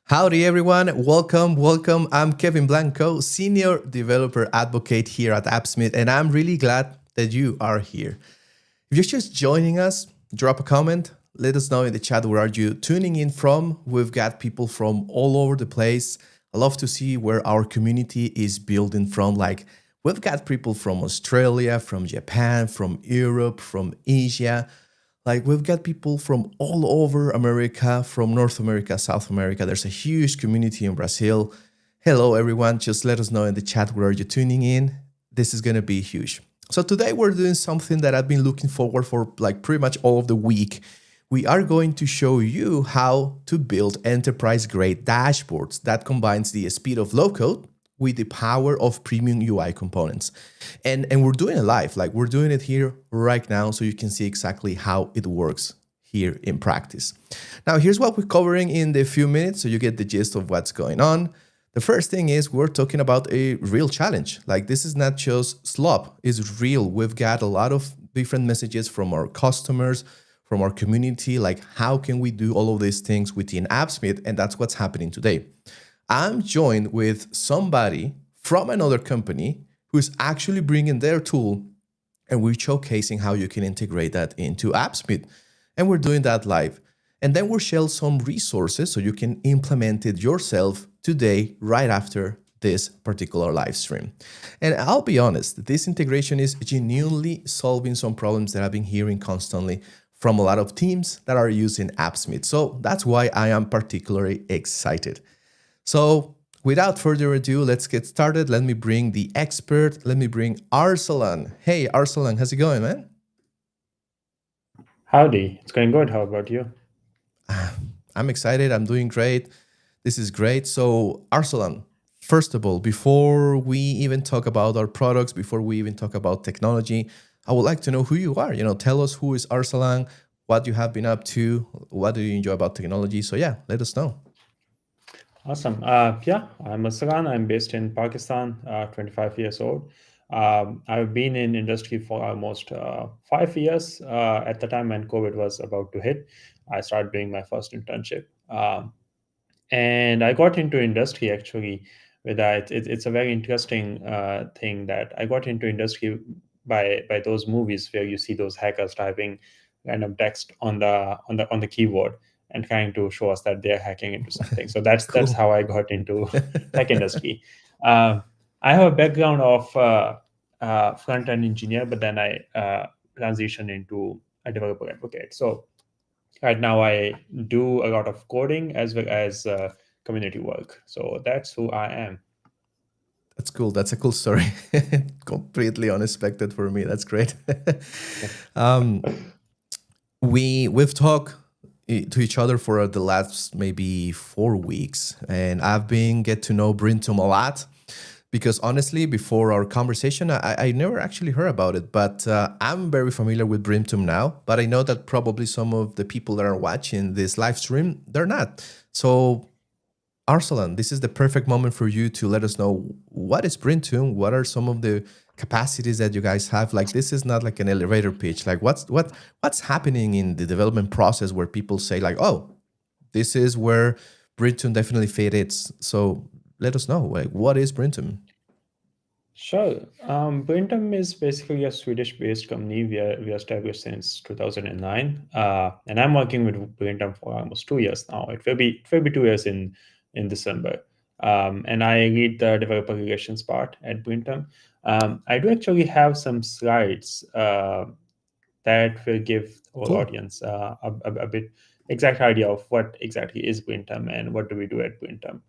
Howdy, everyone. Welcome. I'm Kevin Blanco, Senior Developer Advocate here at Appsmith, and I'm really glad that you are here. If you're just joining us, drop a comment. Let us know in the chat where are you tuning in from. We've got people from all over the place. I love to see where our community is building from. Like we've got people from Australia, from Japan, from Europe, from Asia. Like we've got people from all over America, from North America, South America. There's a huge community in Brazil. Hello, everyone. Just let us know in the chat where you're tuning in. This is going to be huge. So today we're doing something that I've been looking forward for like pretty much all of the week. We are going to show you how to build enterprise-grade dashboards that combines the speed of low-code with the power of premium UI components. And we're doing it live, like we're doing it here right now so you can see exactly how it works here in practice. Now, here's what we're covering in the few minutes so you get the gist of what's going on. The first thing is we're talking about a real challenge. Like this is not just slop, it's real. We've got a lot of different messages from our customers, from our community, like how can we do all of these things within Appsmith? And that's what's happening today. I'm joined with somebody from another company who's actually bringing their tool and we're showcasing how you can integrate that into Appsmith. And we're doing that live. And then we'll share some resources so you can implement it yourself today, right after this particular live stream. And I'll be honest, this integration is genuinely solving some problems that I've been hearing constantly from a lot of teams that are using Appsmith. So that's why I am particularly excited. So without further ado, let's get started. Let me bring the expert. Let me bring Arsalan. Hey, Arsalan, how's it going, man? Howdy, it's going good. How about you? I'm excited. I'm doing great. This is great. So Arsalan, first of all, before we even talk about our products, before we even talk about technology, I would like to know who you are. Tell us who is Arsalan, what you have been up to, what do you enjoy about technology? So yeah, let us know. Awesome. Yeah, I'm Aslan. I'm based in Pakistan, 25 years old. I've been in industry for almost 5 years. At the time when COVID was about to hit, I started doing my first internship. And I got into industry actually with that. It's a very interesting thing that I got into industry by those movies where you see those hackers typing random text on the keyboard and trying to show us that they're hacking into something. So that's Cool. how I got into tech industry. I have a background of front end engineer, but then I transitioned into a developer advocate. So right now I do a lot of coding as well as community work. So that's who I am. That's cool. That's a cool story. Completely unexpected for me. That's great. um, we've talked to each other for the last maybe 4 weeks, and I've been get to know Bryntum a lot because honestly, before our conversation, I never actually heard about it. But I'm very familiar with Bryntum now. But I know that probably some of the people that are watching this live stream, they're not. So Arsalan, this is the perfect moment for you to let us know what is Bryntum, what are some of the capacities that you guys have. Like this is not like an elevator pitch. Like what's happening in the development process where people say like, oh, this is where Bryntum definitely fits. So let us know, like what is Bryntum? Sure. Bryntum is basically a Swedish-based company we established since 2009, and I'm working with Bryntum for almost 2 years now. It will be 2 years in December, and I lead the developer relations part at Bryntum. I do actually have some slides that will give our Cool. audience a bit exact idea of what exactly is Bryntum and what do we do at Bryntum.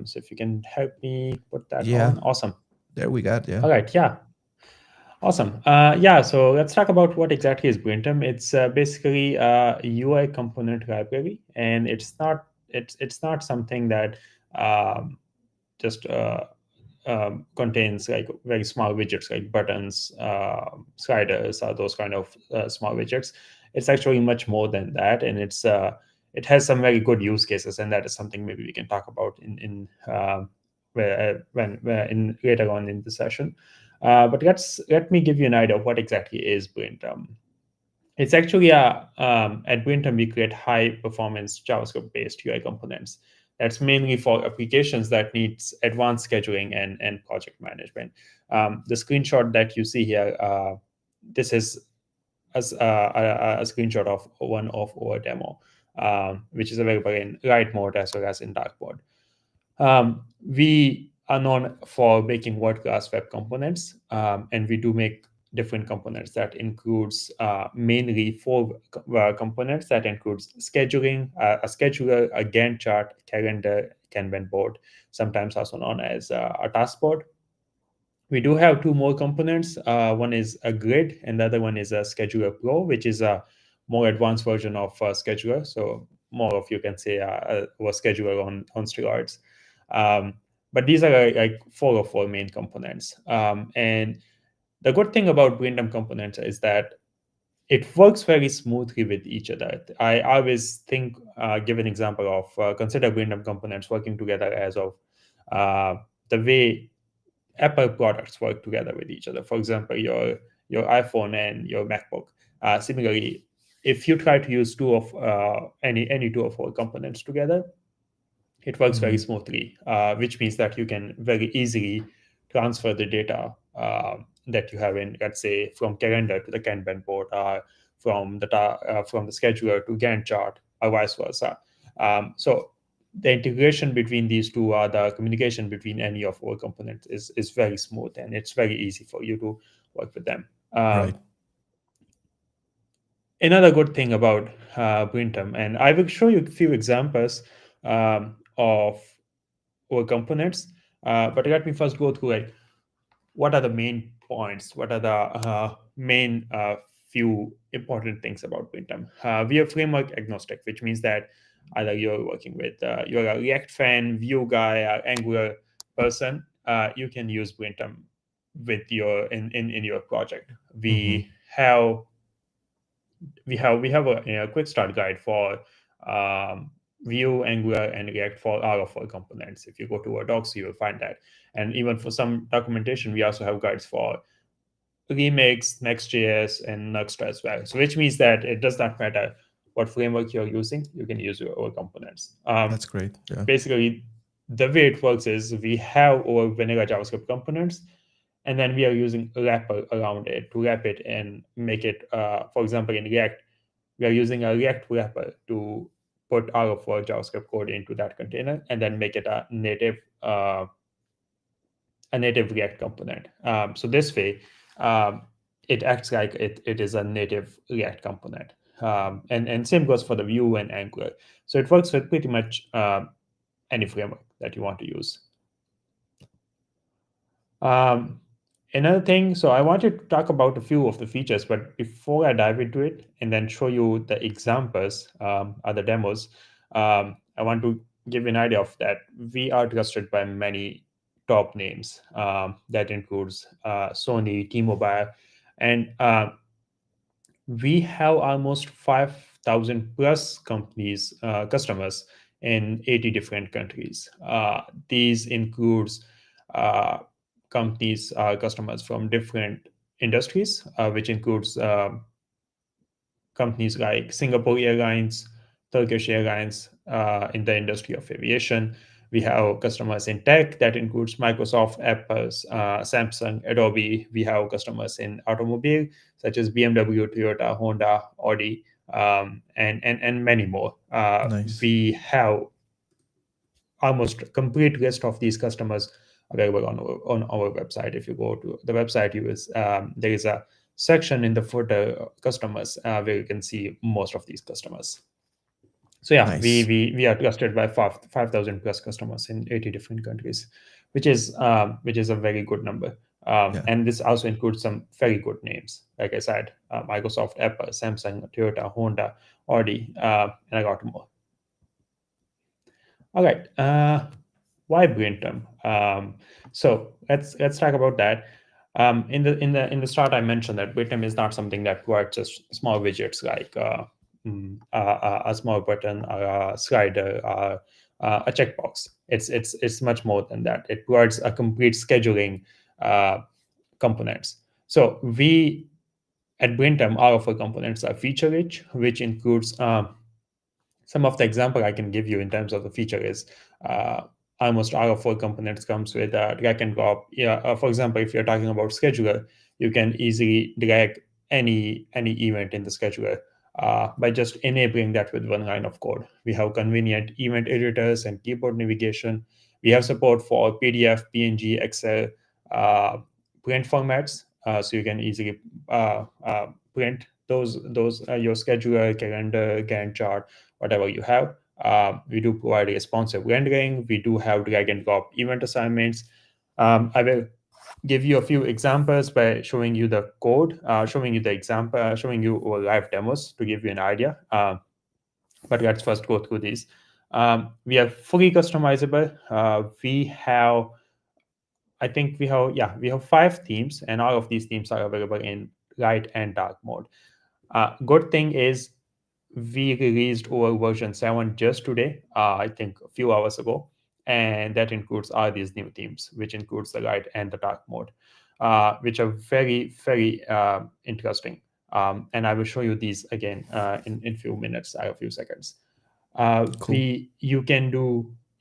So if you can help me put that Yeah, on, awesome. there we got, yeah. All right, yeah, awesome. Yeah, so let's talk about what exactly is Bryntum. It's basically a UI component library, and it's not something that just contains like very small widgets like buttons, sliders, or those kind of small widgets. It's actually much more than that, and it has some very good use cases, and that is something maybe we can talk about in where in later on in the session. But let me give you an idea of what exactly is Bryntum. It's actually at Bryntum we create high performance JavaScript based UI components. That's mainly for applications that needs advanced scheduling and project management. The screenshot that you see here, this is as a screenshot of one of our demo, which is available in light mode as well as in dark mode. We are known for making world-class web components, and we do make different components that includes mainly four components that includes scheduling, a scheduler, a Gantt chart, calendar, Kanban board, sometimes also known as a task board. We do have two more components. One is a grid, and the other one is a Scheduler Pro, which is a more advanced version of Scheduler. So more of you can say was Scheduler on steroids. But these are like four of our main components. And the good thing about Bryntum components is that it works very smoothly with each other. I always think, give an example of consider Bryntum components working together as of the way Apple products work together with each other. For example, your iPhone and your MacBook. Similarly, if you try to use any two of our components together, it works very smoothly, which means that you can very easily transfer the data that you have in, let's say, from calendar to the Kanban board, or from the scheduler to Gantt chart, or vice versa. So the integration between these two, or the communication between any of our components, is very smooth, and it's very easy for you to work with them. Right. Another good thing about Bryntum, and I will show you a few examples of our components, but let me first go through like what are the main points, what are the main few important things about Bryntum. We are framework agnostic, which means that either you're working with you're a React fan, Vue guy, or Angular person, you can use Bryntum with in your project. We have a quick start guide for Vue, Angular, and React for all of our components. If you go to our docs, you will find that. And even for some documentation, we also have guides for Remix, Next.js, and Next as well. So which means that it does not matter what framework you're using, you can use our components. That's great. Yeah. Basically, the way it works is we have our vanilla JavaScript components, and then we are using a wrapper around it to wrap it and make it, for example, in React, we are using a React wrapper to put all of our JavaScript code into that container and then make it a native React component. So this way, it acts like it is a native React component. And same goes for the Vue and Angular. So it works with pretty much any framework that you want to use. Another thing, so I wanted to talk about a few of the features, but before I dive into it and then show you the examples, other demos, I want to give you an idea of that. We are trusted by many top names. That includes Sony, T-Mobile, and we have almost 5,000 plus customers in 80 different countries. These includes companies, customers from different industries, which includes companies like Singapore Airlines, Turkish Airlines, in the industry of aviation. We have customers in tech that includes Microsoft, Apple, Samsung, Adobe. We have customers in automobile such as BMW, Toyota, Honda, Audi, and many more. Nice. We have almost a complete list of these customers available on our website. If you go to the website, there is a section in the footer customers where you can see most of these customers. So yeah, Nice. we are trusted by 5,000 plus customers in 80 different countries, which is a very good number. Yeah. And this also includes some very good names, like I said, Microsoft, Apple, Samsung, Toyota, Honda, Audi, and a lot more. All right, why Bryntum? So let's talk about that. In the start, I mentioned that Bryntum is not something that provides just small widgets like a small button, or a slider, or a checkbox. It's much more than that. It provides a complete scheduling components. So we at Bryntum, all of our components are feature rich, which includes Some of the example I can give you in terms of the feature is uh, almost all of our components comes with a drag and drop. Yeah, for example, if you're talking about scheduler, you can easily drag any event in the scheduler by just enabling that with one line of code. We have convenient event editors and keyboard navigation. We have support for PDF, PNG, Excel, uh, print formats, so you can easily print those your scheduler, calendar, Gantt chart, whatever you have. We do provide responsive rendering. We do have drag and drop event assignments. I will give you a few examples by showing you the code, showing you the example, showing you our live demos to give you an idea. But let's first go through these. We are fully customizable. We have, I think we have 5 themes, and all of these themes are available in light and dark mode. Good thing is we released our version 7 just today, I think a few hours ago, and that includes all these new themes, which includes the light and the dark mode, which are very interesting. And I will show you these again in few minutes, a few seconds. Cool. We you can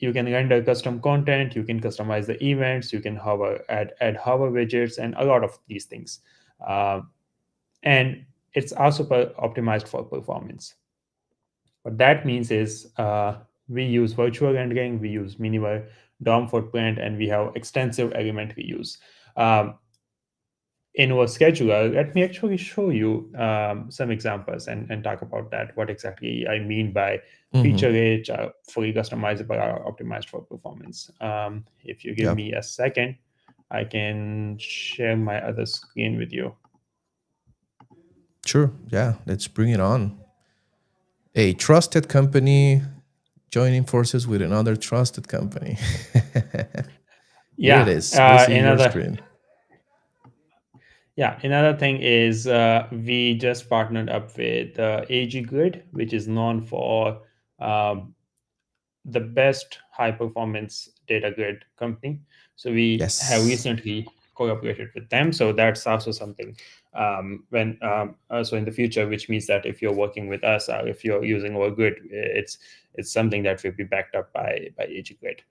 render custom content, you can customize the events, you can hover add hover widgets, and a lot of these things. Uh, and it's also optimized for performance. What that means is we use virtual rendering, we use minimal DOM footprint, and we have extensive element reuse. In our scheduler, let me actually show you some examples and talk about that, what exactly I mean by Hmm. feature rich, fully customizable, or optimized for performance. If you give Yeah, me a second, I can share my other screen with you. sure. Yeah, let's bring it on. A trusted company joining forces with another trusted company. Here it Yeah, is. We'll see your another screen. Yeah, another thing is we just partnered up with AG Grid, which is known for um, the best high performance data grid company. So we have Yes. recently collaborated with them. So that's also something when so in the future, which means that if you're working with us or if you're using our grid, it's something that will be backed up by AG Grid.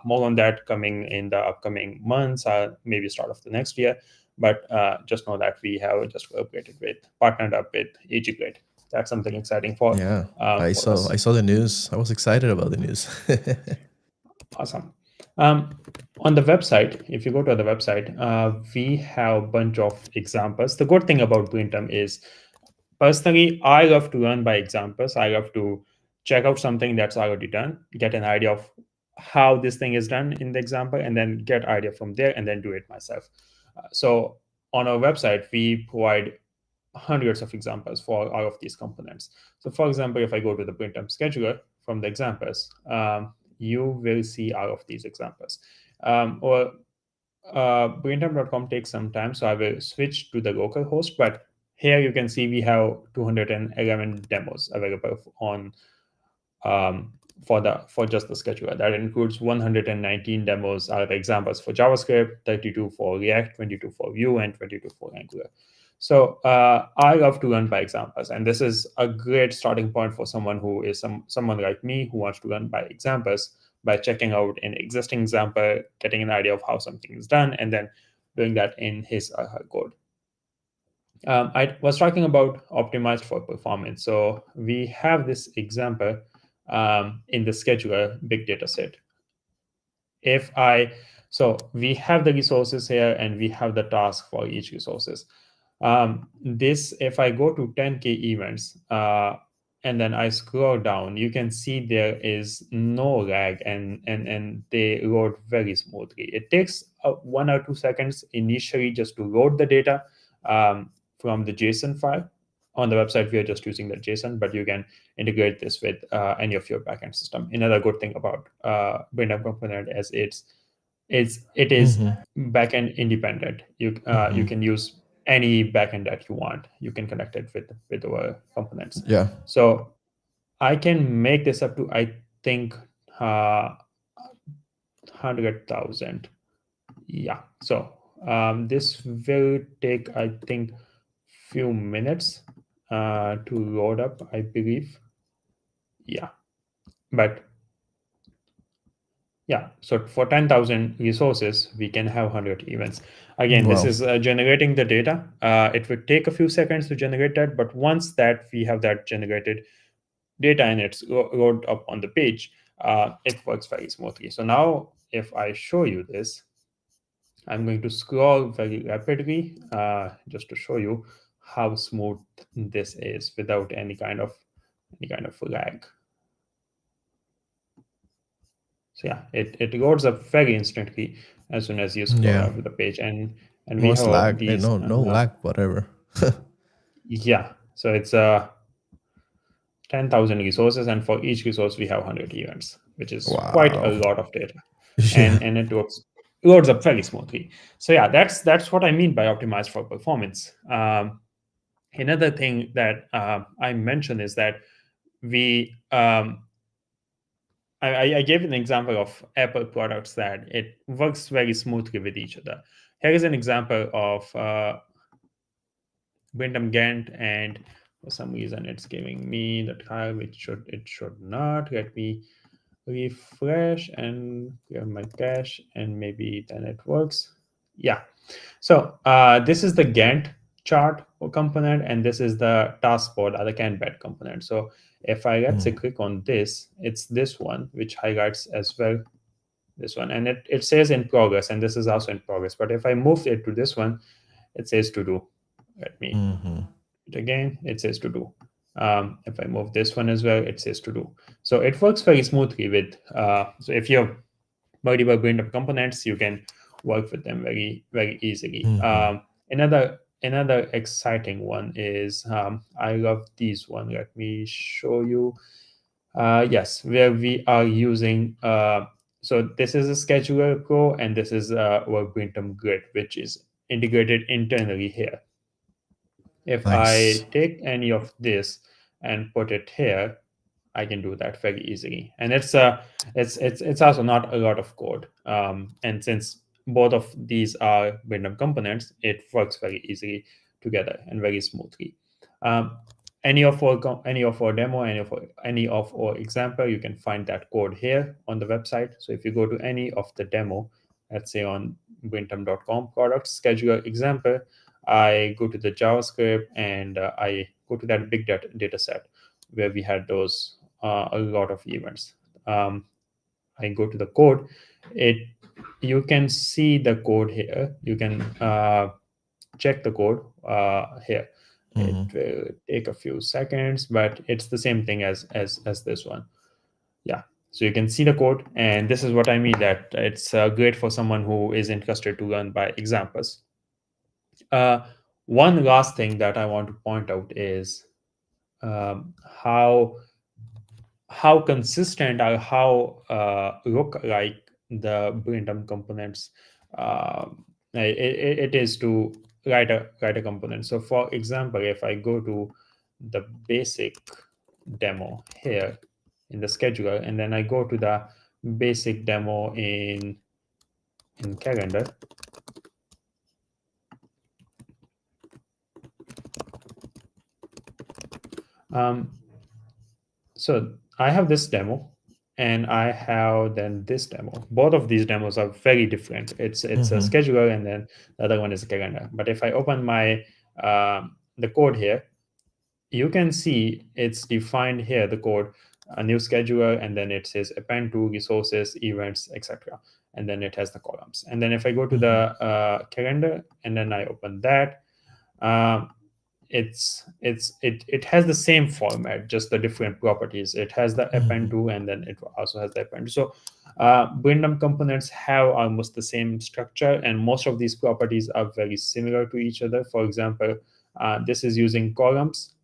More on that coming in the upcoming months, maybe start of the next year. But just know that we have just collaborated with, partnered up with AG Grid. That's something exciting Yeah. for us. I saw the news. I was excited about the news. Awesome. On the website, if you go to the website, we have a bunch of examples. The good thing about Bryntum is, personally, I love to learn by examples. I love to check out something that's already done, get an idea of how this thing is done in the example, and then get idea from there, and then do it myself. So on our website, we provide hundreds of examples for all of these components. So for example, if I go to the Bryntum scheduler from the examples, you will see all of these examples. Or Bryntum.com takes some time, so I will switch to the local host. But here you can see we have 211 demos available on um, for just the scheduler. That includes 119 demos are the examples for JavaScript, 32 for React, 22 for Vue, and 22 for Angular. So I love to learn by examples, and this is a great starting point for someone who is someone like me who wants to learn by examples, by checking out an existing example, getting an idea of how something is done, and then doing that in his or her code. I was talking about optimized for performance. So we have this example in the scheduler big data set. If I So we have the resources here and we have the task for each resources. This, if I go to 10K events and then I scroll down, you can see there is no lag, and they load very smoothly. It takes 1 or 2 seconds initially just to load the data from the JSON file. On the website, we are just using the JSON, but you can integrate this with any of your backend system. Another good thing about Bryntum component is it is Hmm. backend independent. You Hmm. can use any backend that you want. You can connect it with our components. Yeah. So I can make this up to, I think, 100,000. Yeah. So this will take, I think, few minutes to load up, I believe. Yeah. But yeah, so for 10,000 resources, we can have 100 events. Again, this Wow. is generating the data. It would take a few seconds to generate that, but once that we have that generated data and it's loaded up on the page, it works very smoothly. So now if I show you this, I'm going to scroll very rapidly just to show you how smooth this is without any kind of lag. So yeah, it loads up very instantly as soon as you scroll Yeah. up the page, and we Most have lag. these No lag, whatever. yeah. So it's 10,000 resources, and for each resource we have 100 events, which is quite a Wow. lot of data, Yeah. and it loads up very smoothly. So yeah, that's what I mean by optimized for performance. Another thing that I mentioned is that we I gave an example of Apple products that it works very smoothly with each other. Here is an example of Bryntum Gantt, and for some reason it's giving me the tile, which it should not. Let me refresh and clear my cache, and maybe then it works. Yeah. So this is the Gantt chart component, and this is the taskboard or the Kanban component. So if I let's say click on this, it's this one which highlights as well this one, and it says in progress, and this is also in progress. But if I move it to this one, it says to do. Let me it again. It says to do. If I move this one as well, it says to do. So it works very smoothly with. So if you have multiple Bryntum components, you can work with them very easily. Another exciting one is I love these one. Let me show you. Yes, where we are using. So this is a Scheduler Pro, and this is our Bryntum Grid, which is integrated internally here. If Nice. I take any of this and put it here, I can do that very easily, and it's also not a lot of code. And since both of these are random components, it works very easily together and very smoothly. Um, any of our demo, any of our example, you can find that code here on the website. So if you go to any of the demo, let's say on Bryntum.com product scheduler example, I go to the JavaScript and I go to that big data set where we had those a lot of events. I go to the code. It You can see the code here. You can check the code here. It will take a few seconds, but it's the same thing as this one. Yeah. So you can see the code, and this is what I mean that it's great for someone who is interested to learn by examples. Uh, One last thing that I want to point out is um, how how consistent or how look like the Bryntum components it is to write a component. So for example, if I go to the basic demo here in the scheduler, and then I go to the basic demo in calendar, um, so I have this demo, and I have then this demo. Both of these demos are very different. It's a scheduler, and then the other one is a calendar. But if I open my the code here, you can see it's defined here, the code, a new scheduler, and then it says append to resources, events, etc. And then it has the columns. And then if I go to the calendar and then I open that, um, it has the same format, just the different properties. It has the append to, and then it also has the append. So Bryntum components have almost the same structure, and most of these properties are very similar to each other. For example, this is using columns.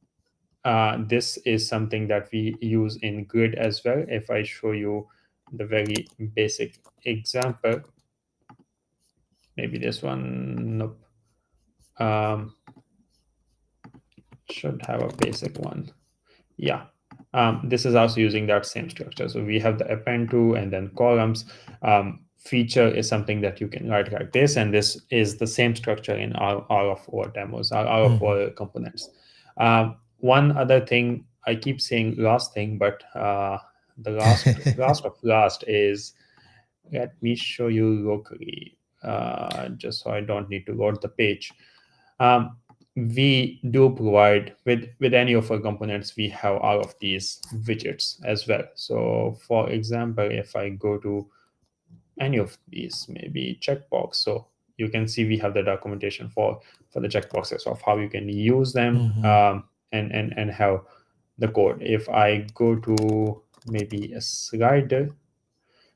This is something that we use in grid as well. If I show you the very basic example, maybe this one, nope. Should have a basic one. Yeah. This is also using that same structure. So we have the append to and then columns. Feature is something that you can write like this, and this is the same structure in all of our demos, all of our components. One other thing, I keep saying last thing, but the last of last is, let me show you locally, just so I don't need to load the page. Um, we do provide with any of our components, we have all of these widgets as well. So for example, if I go to any of these, maybe checkbox, so you can see we have the documentation for the checkboxes of how you can use them, Mm-hmm. and how the code. If I go to maybe a slider,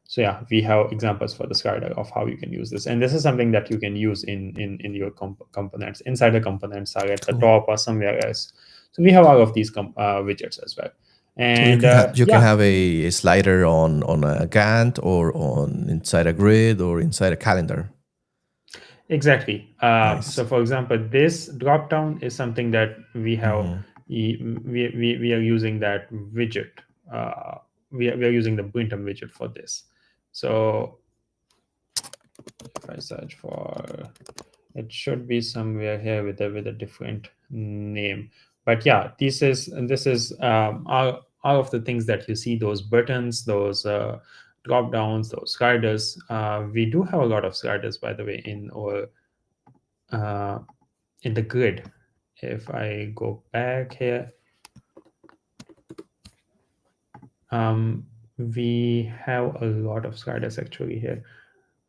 so yeah, we have examples for the slider of how you can use this, and this is something that you can use in your components, inside the components, or at the Cool. top or somewhere else. So we have all of these widgets as well. So you And can you can yeah, have a slider on a Gantt or on inside a grid or inside a calendar. exactly. Nice. So for example, this drop down is something that we have. Mm-hmm. We are using that widget. uh, we are using the Bryntum widget for this. So if I search for, it should be somewhere here with a different name. But yeah, this is all of the things that you see, those buttons, those drop downs, those sliders. We do have a lot of sliders, by the way, uh, in the grid. If I go back here, um, we have a lot of sliders actually here.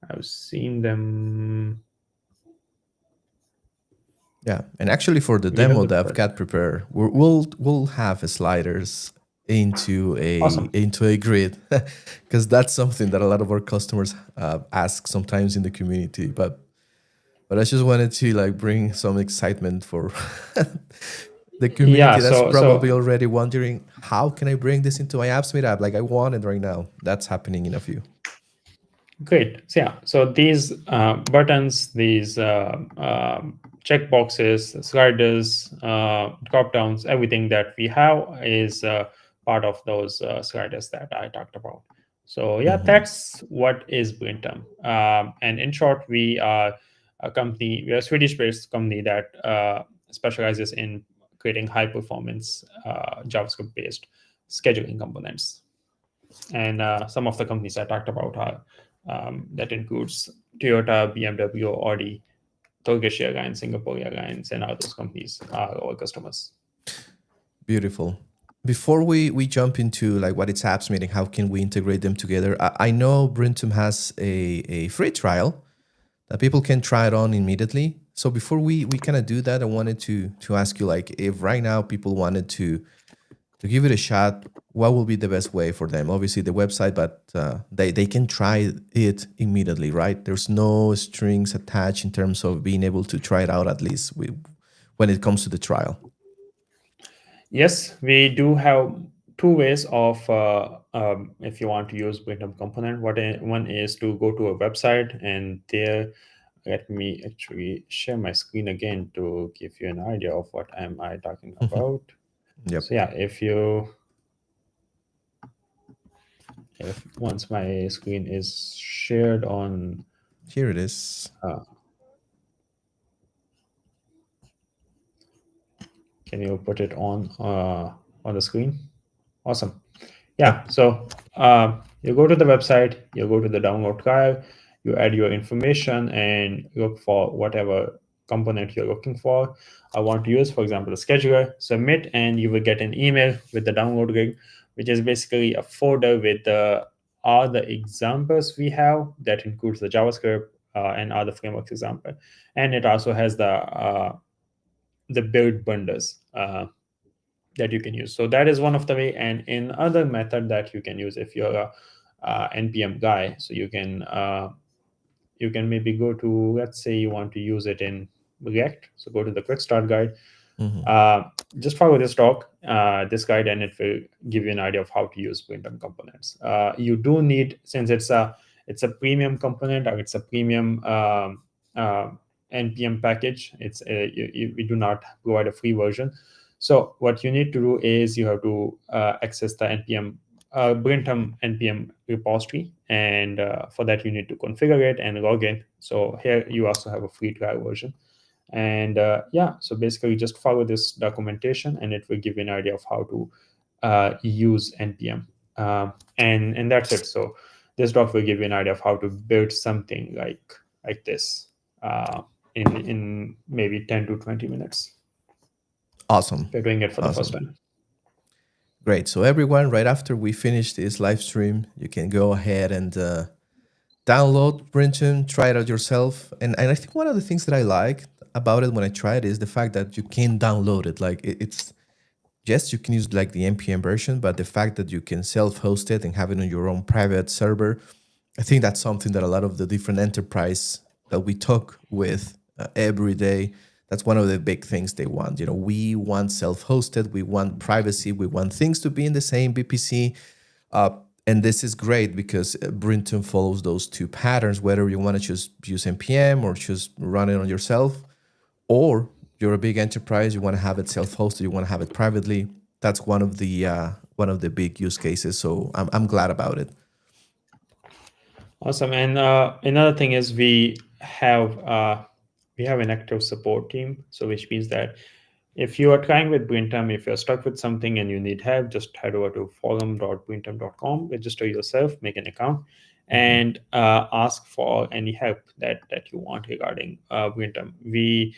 I've seen them. Yeah, and actually for the We have demo the that I've button. got prepared, we'll have sliders Awesome. into a grid because that's something that a lot of our customers ask sometimes in the community. But I just wanted to like bring some excitement for the Yeah. community that's So probably already wondering how can I bring this into my Appsmith app? Like I want it right now. That's happening in a few. great. So yeah, so these buttons, these check boxes, sliders, drop downs, everything that we have is part of those sliders that I talked about. So yeah, Mm-hmm. that's what is Bryntum. And in short, we are a company, we are a Swedish-based company that specializes in creating high-performance JavaScript-based scheduling components. And some of the companies I talked about are, that includes Toyota, BMW, Audi, Turkish Airlines, Singapore Airlines, and all those companies are our customers. Beautiful. Before we jump into like what it's apps meeting, how can we integrate them together? I know Brintum has a free trial that people can try it on immediately. So before we kind of do that, I wanted to ask you like if right now people wanted to give it a shot, what will be the best way for them? Obviously the website, but they can try it immediately, right? There's no strings attached in terms of being able to try it out at least when it comes to the trial. Yes, we do have two ways of, if you want to use Bryntum component. One is to go to a website, and there, let me actually share my screen again to give you an idea of what am I talking about. Yep. So yeah, if once my screen is shared on, Here it is. uh, can you put it on the screen? Awesome. Yeah. Yep. So you go to the website, you go to the download trial, you add your information and look for whatever component you're looking for. I want to use, for example, the scheduler. Submit, and you will get an email with the download link, which is basically a folder with all the examples we have. That includes the JavaScript and other frameworks example, and it also has the build bundles that you can use. So that is one of the way. And in other method that you can use, if you're a npm guy, so you can maybe go to, let's say you want to use it in React, so go to the quick start guide. Mm-hmm. uh, just follow this talk, this guide, and it will give you an idea of how to use Bryntum components. You do need, since it's a premium component, or it's a premium uh, npm package, we do not provide a free version. So what you need to do is you have to access the npm Bryntum npm repository, and for that you need to configure it and log in. So here you also have a free trial version. And yeah, so basically just follow this documentation, and it will give you an idea of how to use npm. and that's it. So this doc will give you an idea of how to build something like this in maybe 10 to 20 minutes. Awesome. We're doing it for the first Awesome. time. Great. So everyone, right after we finish this live stream, you can go ahead and download Bryntum, try it out yourself. And I think one of the things that I like about it when I tried it is the fact that you can download it. Like it's, yes, you can use like the npm version, but the fact that you can self-host it and have it on your own private server, I think that's something that a lot of the different enterprise that we talk with every day, that's one of the big things they want. We want self-hosted, we want privacy, we want things to be in the same VPC. And this is great because Bryntum follows those two patterns, whether you want to just use npm or just run it on yourself, or you're a big enterprise, you want to have it self-hosted, you want to have it privately. That's one of the big use cases. So I'm glad about it. Awesome. And another thing is we have an active support team. So which means that if you are trying with Bryntum, if you're stuck with something and you need help, just head over to forum.bryntum.com, register yourself, make an account, and ask for any help that you want regarding Bryntum. We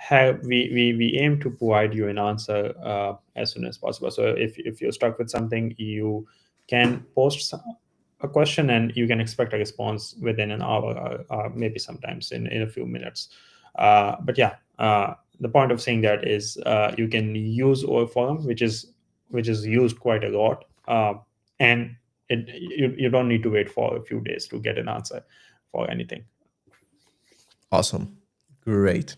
aim to provide you an answer as soon as possible. So if you're stuck with something, you can post a question and you can expect a response within an hour, or maybe sometimes in a few minutes. But yeah, the point of saying that is you can use our forum, which is used quite a lot, and you don't need to wait for a few days to get an answer for anything. Awesome. Great.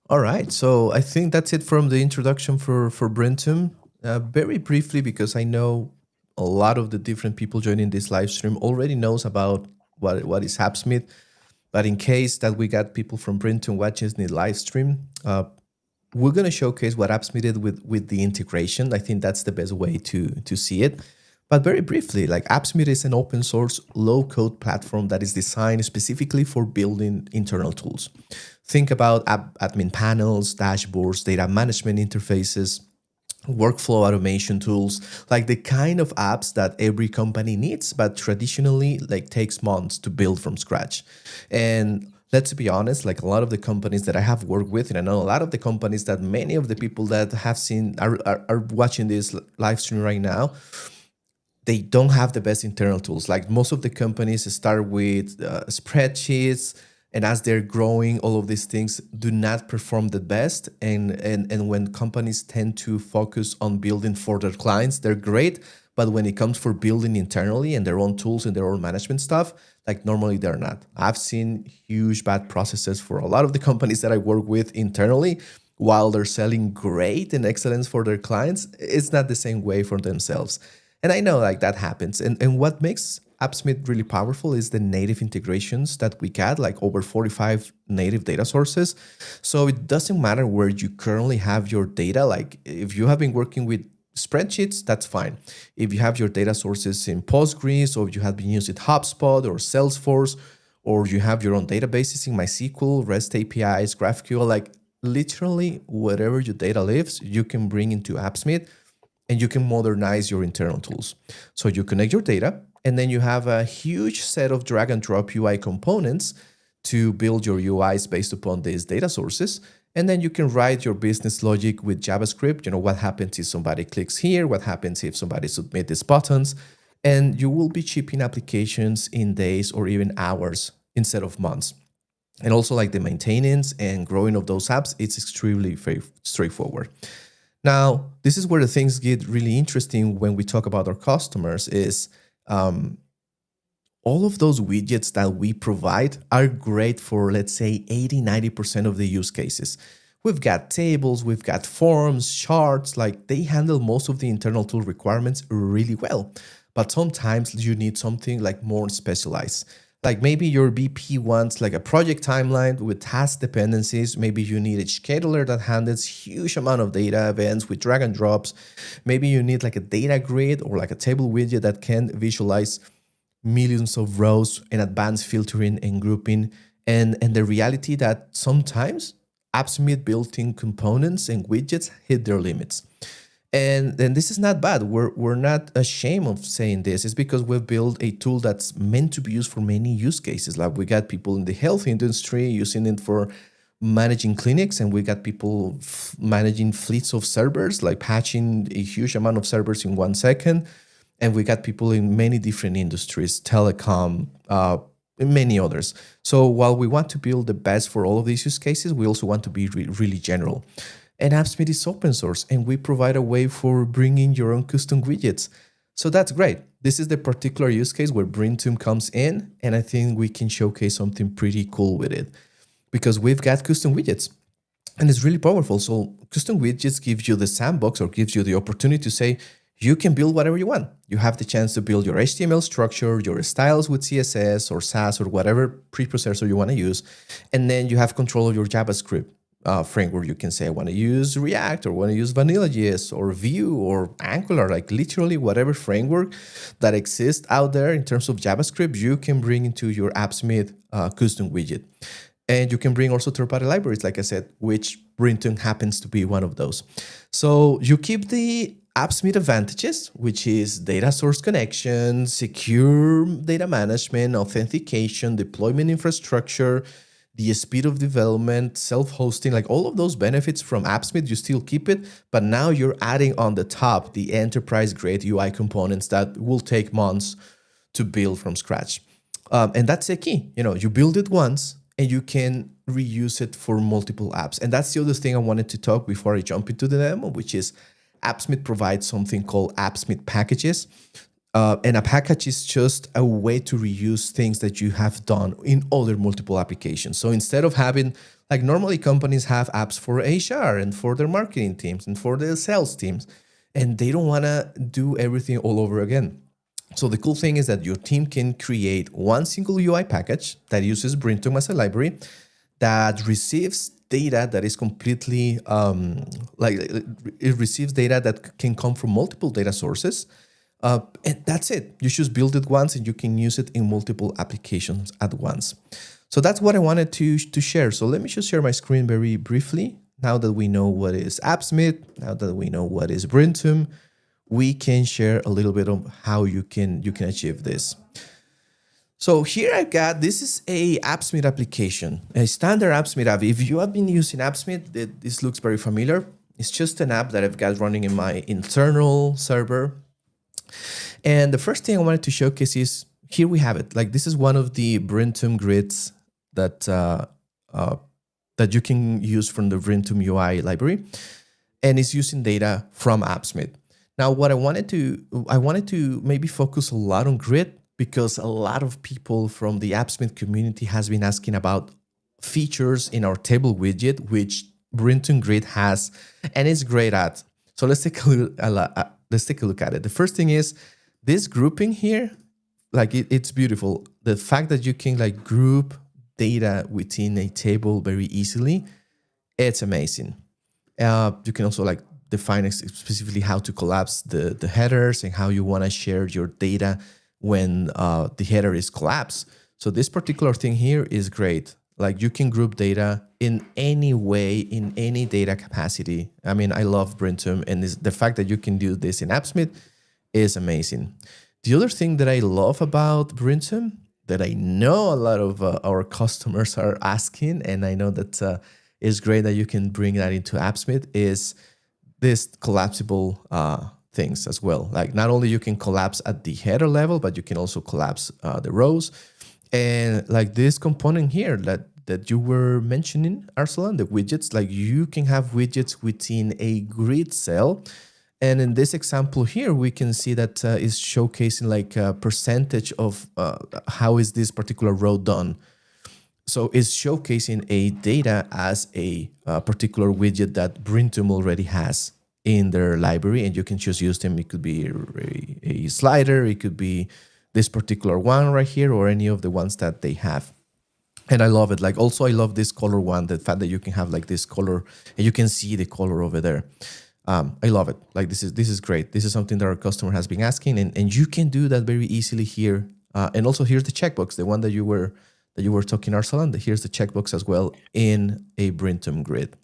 All right. So I think that's it from the introduction for Bryntum. Very briefly, because I know a lot of the different people joining this live stream already knows about what is Appsmith. But in case that we got people from Bryntum watching the live stream, we're going to showcase what Appsmith did with the integration. I think that's the best way to see it. But very briefly, like Appsmith is an open source low-code platform that is designed specifically for building internal tools. Think about admin panels, dashboards, data management interfaces, workflow automation tools, like the kind of apps that every company needs, but traditionally like takes months to build from scratch. And let's be honest, like a lot of the companies that I have worked with, and I know a lot of the companies that many of the people that have seen are watching this live stream right now, they don't have the best internal tools. Like most of the companies start with spreadsheets, and as they're growing, all of these things do not perform the best. And when companies tend to focus on building for their clients, they're great. But when it comes for building internally and their own tools and their own management stuff, like normally they're not. I've seen huge bad processes for a lot of the companies that I work with internally. While they're selling great and excellence for their clients, it's not the same way for themselves. And I know like that happens. And what makes Appsmith really powerful is the native integrations that we got, like over 45 native data sources. So it doesn't matter where you currently have your data. Like if you have been working with spreadsheets, that's fine. If you have your data sources in Postgres, or if you have been using HubSpot or Salesforce, or you have your own databases in MySQL, REST APIs, GraphQL, like literally wherever your data lives, you can bring into Appsmith and you can modernize your internal tools. So you connect your data, and then you have a huge set of drag and drop UI components to build your UIs based upon these data sources. And then you can write your business logic with JavaScript. You know, what happens if somebody clicks here? What happens if somebody submits these buttons? And you will be shipping applications in days or even hours instead of months. And also like the maintenance and growing of those apps, it's extremely very straightforward. Now, this is where the things get really interesting when we talk about our customers is all of those widgets that we provide are great for, let's say, 80-90% of the use cases. We've got tables, we've got forms, charts, like they handle most of the internal tool requirements really well. But sometimes you need something like more specialized. Like maybe your BP wants like a project timeline with task dependencies. Maybe you need a scheduler that handles huge amount of data events with drag and drops. Maybe you need like a data grid or like a table widget that can visualize millions of rows and advanced filtering and grouping. And the reality that sometimes Appsmith built-in components and widgets hit their limits. And this is not bad. We're not ashamed of saying this. It's because we've built a tool that's meant to be used for many use cases. Like we got people in the health industry using it for managing clinics, and we got people managing fleets of servers, like patching a huge amount of servers in 1 second. And we got people in many different industries, telecom, and many others. So while we want to build the best for all of these use cases, we also want to be really general. And Appsmith is open source, and we provide a way for bringing your own custom widgets. So that's great. This is the particular use case where Bryntum comes in, and I think we can showcase something pretty cool with it because we've got custom widgets, and it's really powerful. So custom widgets gives you the sandbox, or gives you the opportunity to say, you can build whatever you want. You have the chance to build your HTML structure, your styles with CSS or Sass or whatever preprocessor you want to use. And then you have control of your JavaScript framework. You can say, I want to use React, or want to use Vanilla.js or Vue or Angular, like literally whatever framework that exists out there in terms of JavaScript, you can bring into your Appsmith custom widget. And you can bring also third-party libraries, like I said, which Bryntum happens to be one of those. So you keep the Appsmith advantages, which is data source connection, secure data management, authentication, deployment infrastructure, the speed of development, self-hosting, like all of those benefits from Appsmith, you still keep it, but now you're adding on the top the enterprise-grade UI components that will take months to build from scratch. And that's the key. You build it once, and you can reuse it for multiple apps. And that's the other thing I wanted to talk before I jump into the demo, which is Appsmith provides something called Appsmith packages. And a package is just a way to reuse things that you have done in other multiple applications. So instead of having, like normally companies have apps for HR and for their marketing teams and for their sales teams, and they don't want to do everything all over again. So the cool thing is that your team can create one single UI package that uses Bryntum as a library that receives data that is completely, it receives data that can come from multiple data sources. And that's it. You just build it once, and you can use it in multiple applications at once. So that's what I wanted to share. So let me just share my screen very briefly. Now that we know what is Appsmith, now that we know what is Bryntum, we can share a little bit of how you can achieve this. So here I've got, this is a Appsmith application, a standard Appsmith app. If you have been using Appsmith, this looks very familiar. It's just an app that I've got running in my internal server. And the first thing I wanted to showcase is, here we have it. Like this is one of the Bryntum grids that you can use from the Bryntum UI library, and it's using data from Appsmith. Now, what I wanted to maybe focus a lot on grid, because a lot of people from the Appsmith community has been asking about features in our table widget, which Bryntum Grid has, and it's great at. So let's take a look at it. The first thing is this grouping here, like it's beautiful. The fact that you can like group data within a table very easily, it's amazing. You can also like define specifically how to collapse the headers and how you want to share your data when the header is collapsed. So this particular thing here is great. Like you can group data in any way, in any data capacity. I mean, I love Bryntum, and the fact that you can do this in Appsmith is amazing. The other thing that I love about Bryntum, that I know a lot of our customers are asking, and I know that it's great that you can bring that into Appsmith, is this collapsible things as well. Like not only you can collapse at the header level, but you can also collapse the rows. And like this component here that you were mentioning, Arsalan, the widgets, like you can have widgets within a grid cell. And in this example here, we can see that is showcasing like a percentage of how is this particular row done. So it's showcasing a data as a particular widget that Bryntum already has in their library, and you can just use them. It could be a slider, it could be this particular one right here, or any of the ones that they have. And I love it. Like also, I love this color one, the fact that you can have like this color, and you can see the color over there. I love it. Like this is great. This is something that our customer has been asking, and you can do that very easily here. And also here's the checkbox, the one that you were talking, Arsalan. Here's the checkbox as well in a Bryntum grid.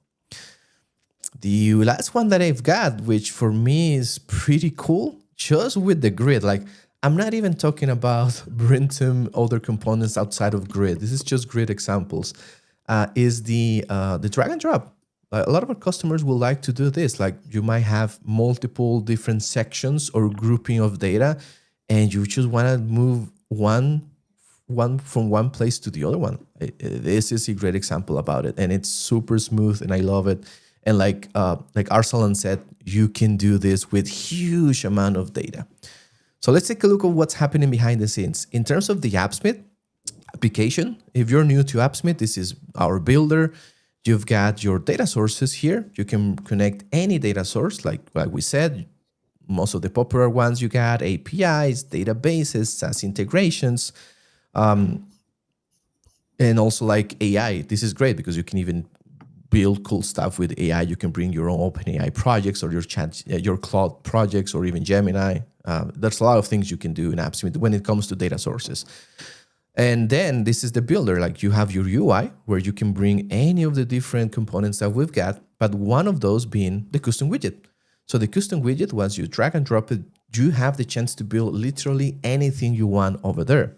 The last one that I've got, which for me is pretty cool, just with the grid. Like, I'm not even talking about Bryntum other components outside of grid. This is just grid examples. Is the drag and drop. A lot of our customers will like to do this. Like, you might have multiple different sections or grouping of data, and you just want to move one from one place to the other one. This is a great example about it, and it's super smooth, and I love it. And like Arsalan said, you can do this with huge amount of data. So let's take a look at what's happening behind the scenes. In terms of the Appsmith application, if you're new to Appsmith, this is our builder. You've got your data sources here. You can connect any data source, like we said. Most of the popular ones you got: APIs, databases, SaaS integrations, and also like AI. This is great because you can even build cool stuff with AI. You can bring your own OpenAI projects or your cloud projects, or even Gemini. There's a lot of things you can do in Appsmith when it comes to data sources. And then this is the builder. Like, you have your UI where you can bring any of the different components that we've got, but one of those being the custom widget. So the custom widget, once you drag and drop it, you have the chance to build literally anything you want over there.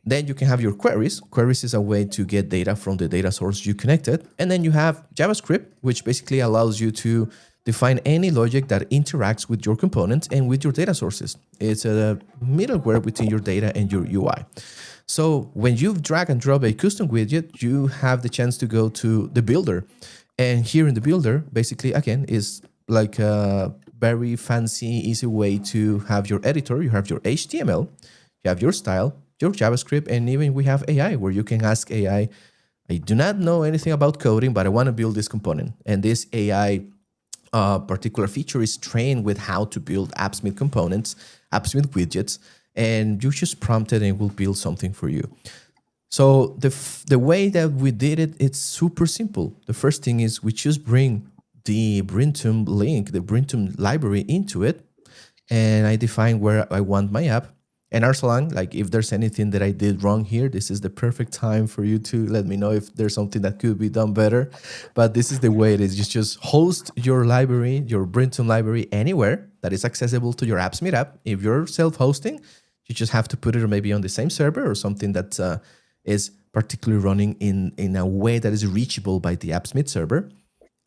Then you can have your queries. Queries is a way to get data from the data source you connected. And then you have JavaScript, which basically allows you to define any logic that interacts with your components and with your data sources. It's a middleware between your data and your UI. So when you drag and drop a custom widget, you have the chance to go to the builder. And here in the builder, basically, again, is like a very fancy, easy way to have your editor. You have your HTML, you have your style, your JavaScript, and even we have AI, where you can ask AI, I do not know anything about coding, but I want to build this component. And this AI particular feature is trained with how to build Appsmith components, Appsmith widgets, and you just prompt it and it will build something for you. So the way that we did it, it's super simple. The first thing is we just bring the Bryntum link, the Bryntum library into it, and I define where I want my app. And Arsalan, like, if there's anything that I did wrong here, this is the perfect time for you to let me know if there's something that could be done better. But this is the way it is. You just host your library, your Bryntum library, anywhere that is accessible to your Appsmith app. If you're self-hosting, you just have to put it maybe on the same server or something that is particularly running in a way that is reachable by the Appsmith server.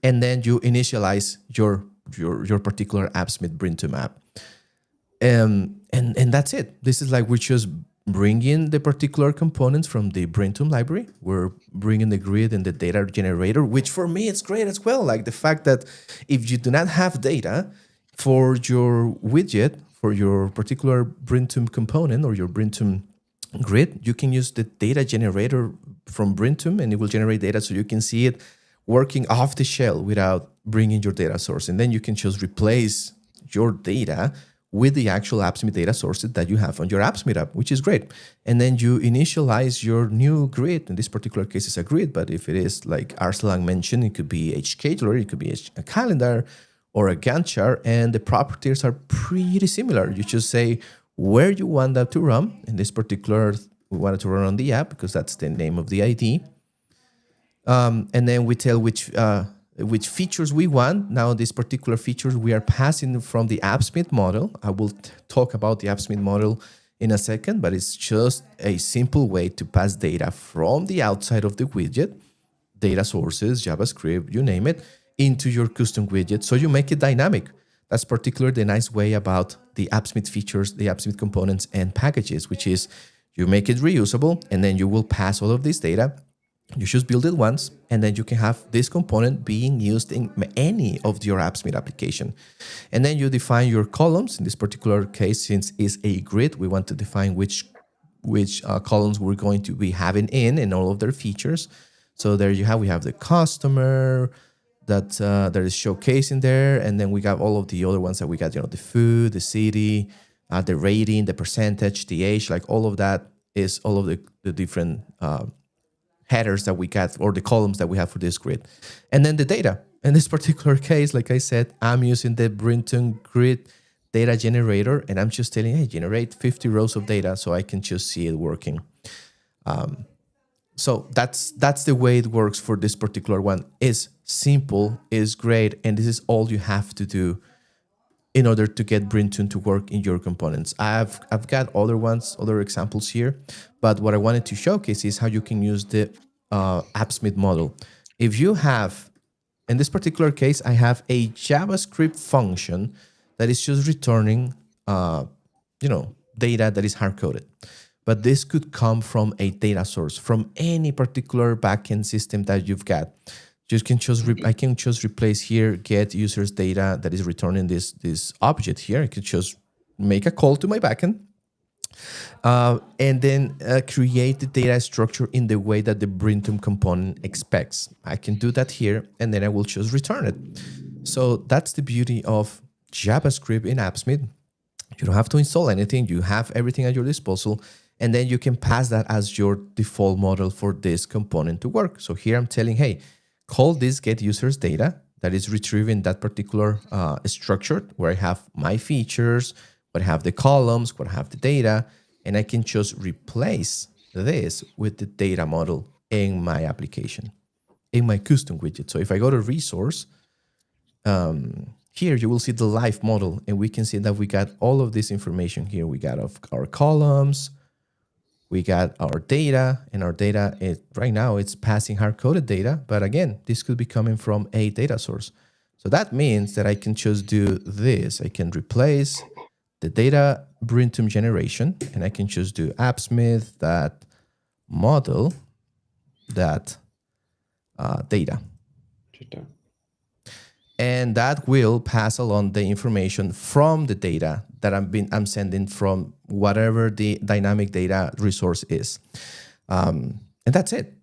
And then you initialize your particular Appsmith Bryntum app. And that's it. This is like, we're just bringing the particular components from the Bryntum library. We're bringing the grid and the data generator, which for me, it's great as well. Like the fact that if you do not have data for your widget, for your particular Bryntum component or your Bryntum grid, you can use the data generator from Bryntum and it will generate data so you can see it working off the shelf without bringing your data source. And then you can just replace your data with the actual Appsmith data sources that you have on your Appsmith app, which is great. And then you initialize your new grid. In this particular case, it's a grid, but if it is like Arsalan mentioned, it could be a scheduler, it could be a calendar or a Gantt chart, and the properties are pretty similar. You just say where you want that to run. In this particular, we want it to run on the app because that's the name of the ID. And then we tell which features we want. Now, these particular features we are passing from the Appsmith model. I will talk about the Appsmith model in a second, but it's just a simple way to pass data from the outside of the widget, data sources, JavaScript, you name it, into your custom widget. So you make it dynamic. That's particularly the nice way about the Appsmith features, the Appsmith components and packages, which is you make it reusable, and then you will pass all of this data. You just build it once, and then you can have this component being used in any of your Appsmith application. And then you define your columns. In this particular case, since it's a grid, we want to define which columns we're going to be having in all of their features. So there you have, we have the customer that is showcasing there, and then we got all of the other ones that we got, the food, the city, the rating, the percentage, the age, like all of that is all of the different headers that we got, or the columns that we have for this grid. And then the data. In this particular case, like I said, I'm using the Bryntum grid data generator, and I'm just telling, hey, generate 50 rows of data so I can just see it working. So that's the way it works for this particular one. Is simple, is great, and this is all you have to do in order to get Bryntum to work in your components. I've got other ones, other examples here, but what I wanted to showcase is how you can use the Appsmith model. If you have, in this particular case, I have a JavaScript function that is just returning, data that is hard coded. But this could come from a data source, from any particular backend system that you've got. You can just I can just replace here get users data that is returning this object here. I could just make a call to my backend, and then create the data structure in the way that the Bryntum component expects. I can do that here, and then I will just return it. So that's the beauty of JavaScript in Appsmith. You don't have to install anything. You have everything at your disposal, and then you can pass that as your default model for this component to work. So here I'm telling, hey, call this get users data that is retrieving that particular structure where I have my features, where I have the columns, where I have the data, and I can just replace this with the data model in my application, in my custom widget. So if I go to resource, here you will see the live model, and we can see that we got all of this information here. We got our columns, we got our data, and our data, right now it's passing hard-coded data, but again, this could be coming from a data source. So that means that I can just do this. I can replace the data Bryntum generation, and I can just do Appsmith that model that data. And that will pass along the information from the data that I'm sending from whatever the dynamic data resource is. And that's it.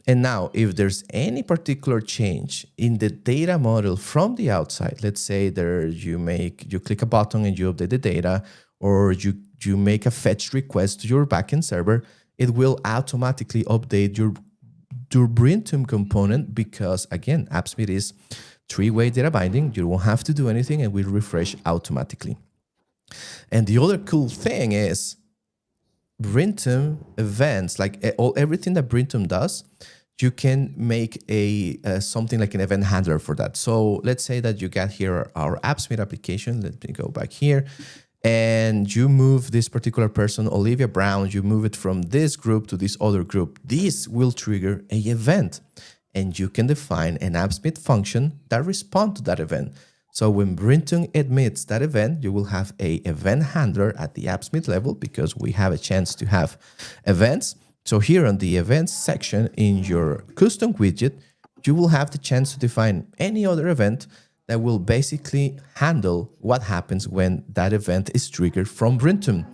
And now, if there's any particular change in the data model from the outside, let's say you click a button and you update the data, or you make a fetch request to your backend server, it will automatically update your Bryntum component because, again, Appsmith is three-way data binding. You won't have to do anything, and will refresh automatically. And the other cool thing is Bryntum events, like everything that Bryntum does, you can make something like an event handler for that. So let's say that you got here our Appsmith application. Let me go back here. And you move this particular person, Olivia Brown, you move it from this group to this other group. This will trigger an event. And you can define an Appsmith function that responds to that event. So when Bryntum admits that event, you will have an event handler at the Appsmith level because we have a chance to have events. So here on the events section in your custom widget, you will have the chance to define any other event that will basically handle what happens when that event is triggered from Bryntum.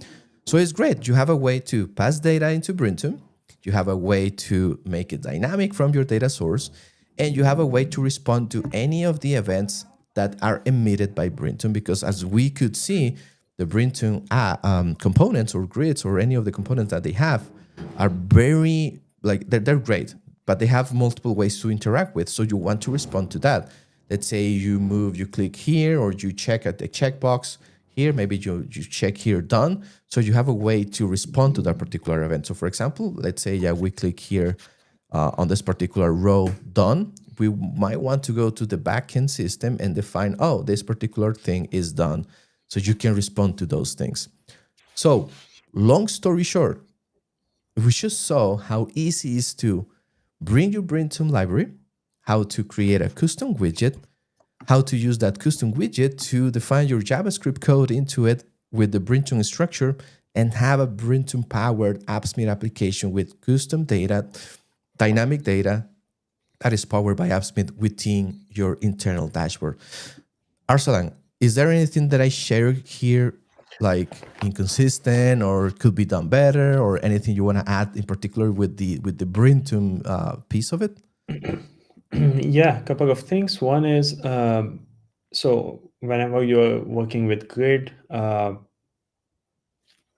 So it's great. You have a way to pass data into Bryntum. You have a way to make it dynamic from your data source, and you have a way to respond to any of the events that are emitted by Bryntum, because as we could see, the Bryntum components or grids or any of the components that they have are very, they're great, but they have multiple ways to interact with. So you want to respond to that. Let's say you click here, or you check at the checkbox here, maybe you check here, done. So you have a way to respond to that particular event. So for example, let's say we click here on this particular row, done. We might want to go to the backend system and define, oh, this particular thing is done. So you can respond to those things. So long story short, we just saw how easy it is to bring your Bryntum library, how to create a custom widget, how to use that custom widget to define your JavaScript code into it with the Bryntum structure, and have a Bryntum-powered Appsmith application with custom data, dynamic data that is powered by Appsmith within your internal dashboard. Arsalan, is there anything that I share here like inconsistent or could be done better, or anything you want to add in particular with the Bryntum piece of it? Yeah, a couple of things. One is, so whenever you're working with grid,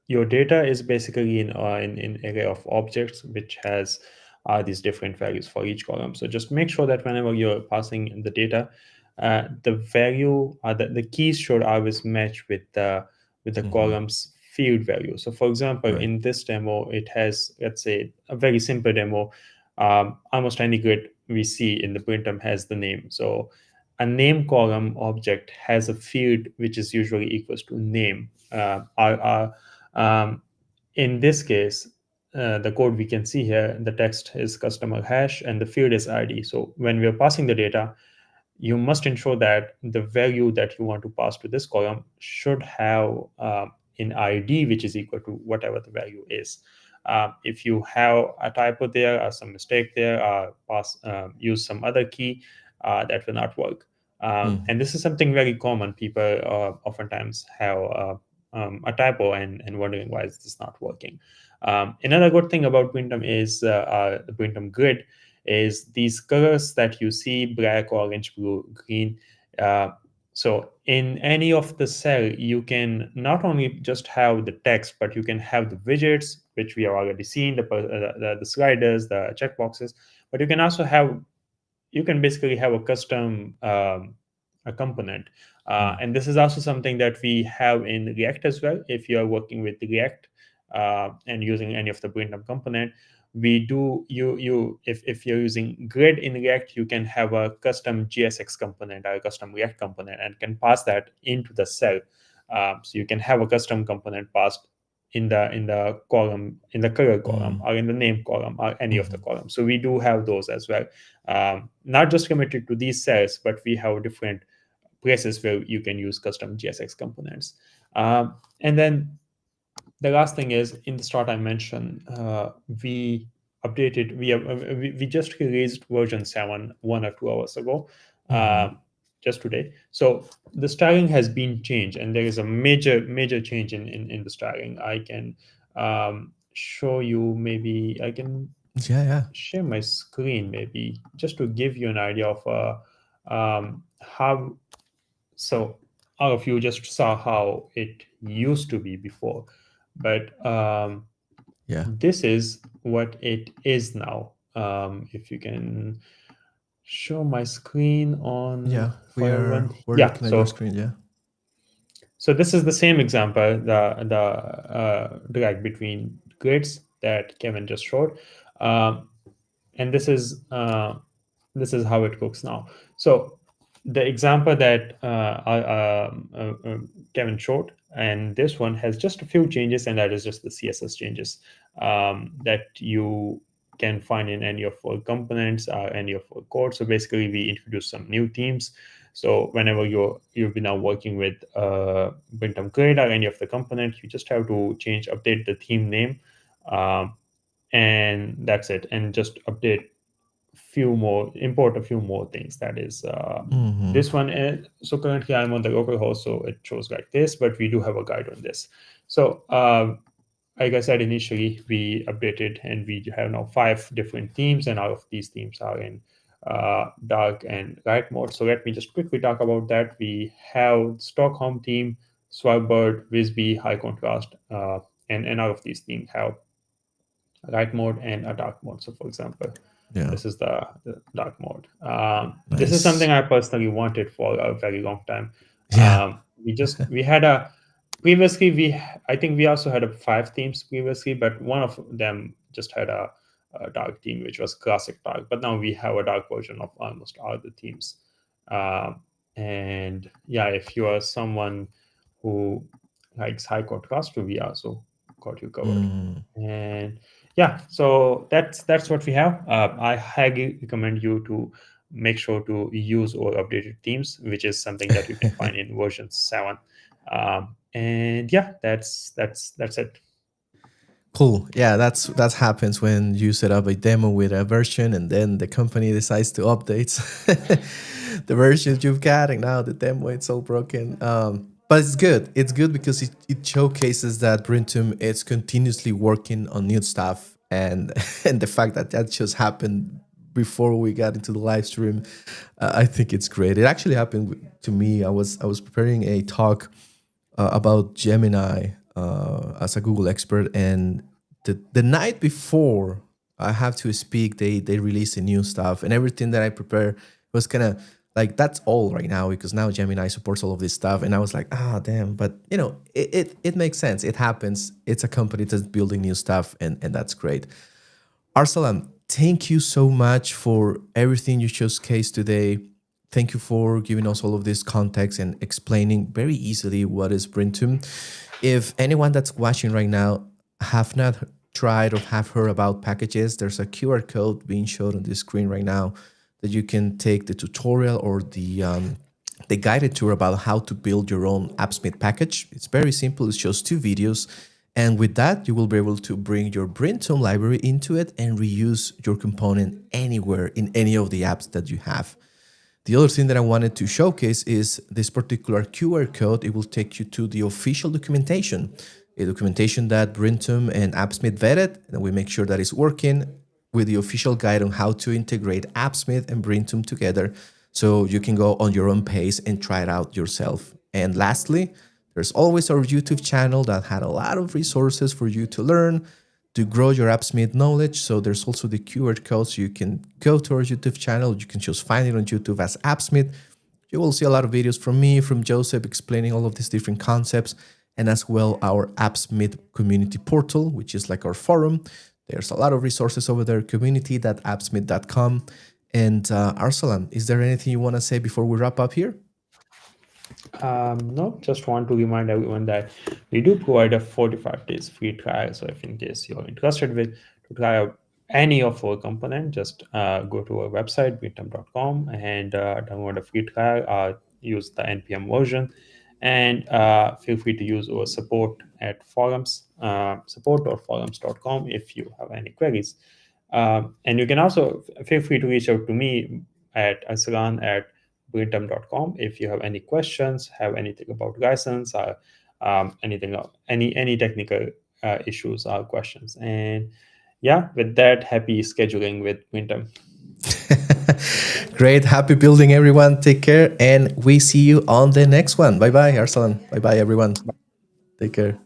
your data is basically in array of objects, which has these different values for each column. So just make sure that whenever you're passing the data, the value, the keys should always match with the columns field value. So for example, Right. in this demo, it has, let's say, a very simple demo. Almost any grid we see in the Bryntum has the name. So a name column object has a field which is usually equals to name. Um, in this case, the code we can see here, the text is customer hash and the field is ID. So when we are passing the data, you must ensure that the value that you want to pass to this column should have an ID which is equal to whatever the value is. If you have a typo there or some mistake there, or use some other key, that will not work. Mm. And this is something very common. People oftentimes have a typo and wondering why is this not working. Another good thing about Bryntum is the Bryntum grid is these colors that you see: black, orange, blue, green. Uh, so in any of the cell, you can not only just have the text, but you can have the widgets, which we have already seen, the sliders, the checkboxes. But you can also have, you can basically have a custom a component. Mm. And this is also something that we have in React as well. If you are working with React and using any of the Bryntum component, we do if you're using grid in React, you can have a custom GSX component or a custom React component and can pass that into the cell. So you can have a custom component passed in the column, in the color column Mm. or in the name column or any of the Mhm. columns. So we do have those as well. Not just committed to these cells, but we have different places where you can use custom GSX components. And then the last thing is, in the start I mentioned, we updated, we just released version 7 1 or 2 hours ago, Mhm. um, just today. So the styling has been changed, and there is a major change in the styling. I can show you, maybe I can Yeah, yeah. share my screen, maybe just to give you an idea of how. So all of you just saw how it used to be before, but Yeah. this is what it is now. If you can show my screen on Yeah. for everyone. We're Yeah, looking at your so screen, yeah. this is the same example, the drag between grids that Kevin just showed. um, and this is how it looks now. So the example that Kevin showed, and this one has just a few changes, and that is just the CSS changes that you can find in any of our components or any of our code. So basically, we introduced some new themes. So whenever you've been now working with Bryntum Grid or any of the component, you just have to update the theme name, um, and that's it. And just import a few more things. That is Mhm. this one. So currently I'm on the local host, so it shows like this, but we do have a guide on this. So like I said, initially we updated, and we have now 5 different themes, and all of these themes are in dark and light mode. So let me just quickly talk about that. We have Stockholm theme, Swarbird, Wisby, high contrast, and all of these themes have light mode and a dark mode. So for example, Yeah. this is the dark mode. This is Nice. something I personally wanted for a very long time. Yeah. We had a previously we I think we also had 5 themes previously, but one of them just had a dark theme, which was classic dark. But now we have a dark version of almost all the themes. And yeah, if you are someone who likes high contrast, we also got you covered. Mm. And yeah, so that's what we have. I highly recommend you to make sure to use or updated themes, which is something that you can find in version 7. And yeah, that's it. Cool. Yeah, that happens when you set up a demo with a version and then the company decides to update the versions you've got, and now the demo it's all broken. But it's good. It's good because it showcases that Brintum is continuously working on new stuff, and and the fact that that just happened before we got into the live stream, I think it's great. It actually happened to me. I was preparing a talk about Gemini as a Google expert, and the night before I have to speak, they released the new stuff, and everything that I prepared was kind of Like that's all right now because now Gemini supports all of this stuff. And I was like, ah, damn. But it makes sense. It happens. It's a company that's building new stuff, and that's great. Arsalan, thank you so much for everything you showcased today. Thank you for giving us all of this context and explaining very easily what is Bryntum. If anyone that's watching right now have not tried or have heard about packages, there's a QR code being showed on the screen right now that you can take the tutorial or the guided tour about how to build your own Appsmith package. It's very simple. It's just 2 videos. And with that, you will be able to bring your Bryntum library into it and reuse your component anywhere in any of the apps that you have. The other thing that I wanted to showcase is this particular QR code. It will take you to the official documentation, a documentation that Bryntum and Appsmith vetted, and we make sure that it's working with the official guide on how to integrate Appsmith and Bryntum together, so you can go on your own pace and try it out yourself. And lastly, there's always our YouTube channel that had a lot of resources for you to learn, to grow your Appsmith knowledge. So there's also the QR code, so you can go to our YouTube channel. You can just find it on YouTube as Appsmith. You will see a lot of videos from me, from Joseph, explaining all of these different concepts, and as well our Appsmith community portal, which is like our forum. There's a lot of resources over there, community.appsmith.com. And Arsalan, is there anything you want to say before we wrap up here? No, just want to remind everyone that we do provide a 45 days free trial. So if in case you're interested to try out any of our component, just go to our website, bryntum.com, and download a free trial, use the NPM version, and feel free to use our support at forums, support or forums.com if you have any queries. And you can also feel free to reach out to me at aslan@bryntum.com if you have any questions, have anything about license, or anything else, any technical issues or questions. And yeah, with that, happy scheduling with Bryntum. Great. Happy building, everyone. Take care. And we see you on the next one. Bye-bye, Arsalan. Bye-bye, everyone. Take care.